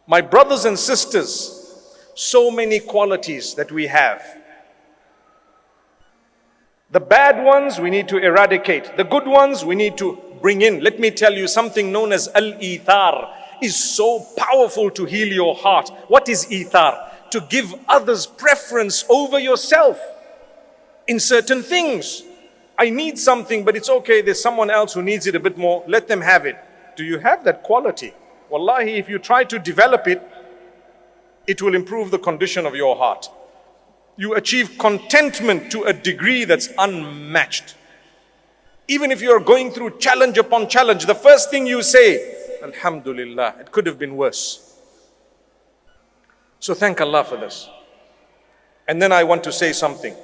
My brothers and sisters, so many qualities that we have. The bad ones we need to eradicate. The good ones we need to bring in. Let me tell you, something known as al-ithar is so powerful to heal your heart. What is ithar? To give others preference over yourself in certain things. I need something, but it's okay, there's someone else who needs it a bit more. Let them have it. Do you have that quality? Wallahi, if you try to develop it, it will improve the condition of your heart. You achieve contentment to a degree that's unmatched. Even if you're going through challenge upon challenge, the first thing you say, Alhamdulillah, it could have been worse. So thank Allah for this. And then I want to say something.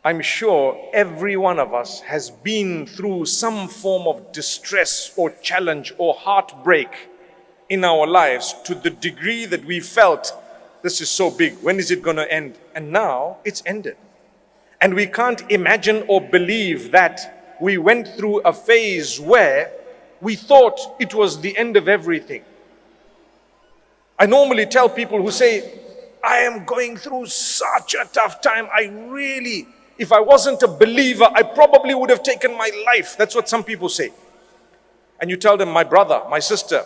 I'm sure every one of us has been through some form of distress or challenge or heartbreak in our lives to the degree that we felt, this is so big, when is it going to end? And now it's ended. And we can't imagine or believe that we went through a phase where we thought it was the end of everything. I normally tell people who say, I am going through such a tough time, if I wasn't a believer, I probably would have taken my life. That's what some people say. And you tell them, my brother, my sister,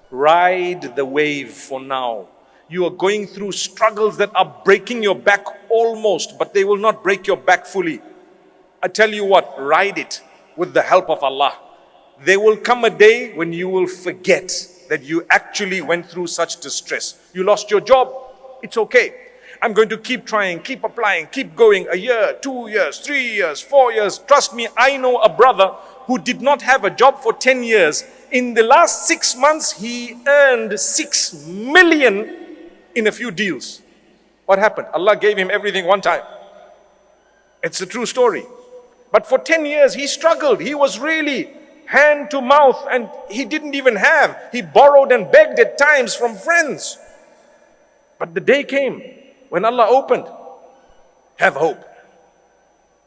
ride the wave for now. You are going through struggles that are breaking your back almost, but they will not break your back fully. I tell you what, ride it with the help of Allah. There will come a day when you will forget that you actually went through such distress. You lost your job, it's okay. I'm going to keep trying, keep applying, keep going. A year, 2 years, 3 years, 4 years. Trust me, I know a brother who did not have a job for 10 years. In the last 6 months, he earned 6 million in a few deals. What happened? Allah gave him everything one time. It's a true story. But for 10 years, he struggled. He was really hand to mouth and he didn't even have. He borrowed and begged at times from friends. But the day came when Allah opened. Have hope.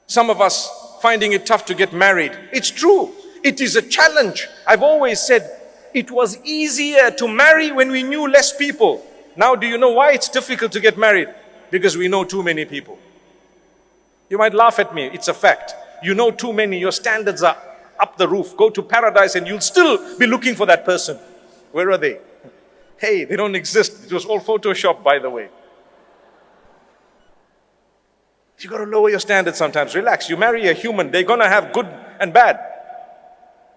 Some of us finding it tough to get married. It's true. It is a challenge. I've always said it was easier to marry when we knew less people. Now do you know why it's difficult to get married? Because we know too many people. You might laugh at me. It's a fact. You know too many. Your standards are up the roof. Go to paradise and you'll still be looking for that person. Where are they? Hey, they don't exist. It was all Photoshop, by the way. You got to lower your standards sometimes. Relax. You marry a human. They're going to have good and bad.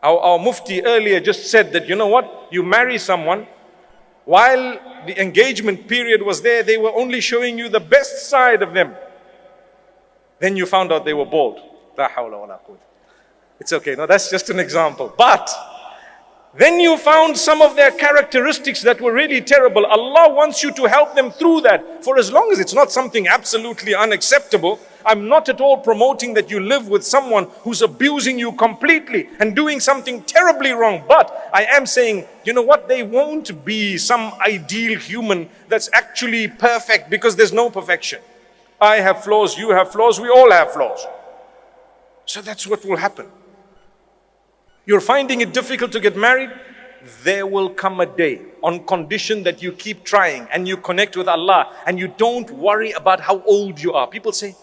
Our Mufti earlier just said that, you know what? You marry someone, while the engagement period was there, they were only showing you the best side of them. Then you found out they were bald. La hawla wa la quwwata. It's okay. No, that's just an example. But then you found some of their characteristics that were really terrible. Allah wants you to help them through that. For as long as it's not something absolutely unacceptable, I'm not at all promoting that you live with someone who's abusing you completely and doing something terribly wrong. But I am saying, you know what? They won't be some ideal human that's actually perfect, because there's no perfection. I have flaws, you have flaws, we all have flaws. So that's what will happen. You're finding it difficult to get married? There will come a day, on condition that you keep trying and you connect with Allah and you don't worry about how old you are. People say,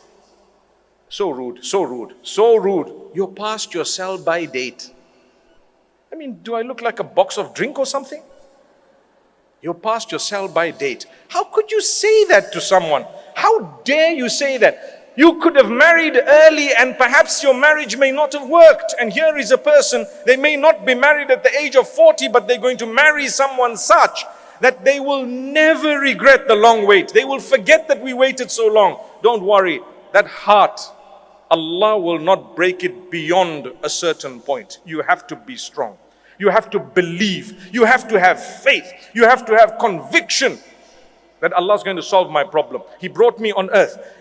so rude, so rude, so rude. You're past your sell-by date. I mean, do I look like a box of drink or something? You're past your sell-by date. How could you say that to someone? How dare you say that? You could have married early and perhaps your marriage may not have worked. And here is a person, they may not be married at the age of 40, but they're going to marry someone such that they will never regret the long wait. They will forget that we waited so long. Don't worry, that heart, Allah will not break it beyond a certain point. You have to be strong. You have to believe. You have to have faith. You have to have conviction that Allah is going to solve my problem. He brought me on earth.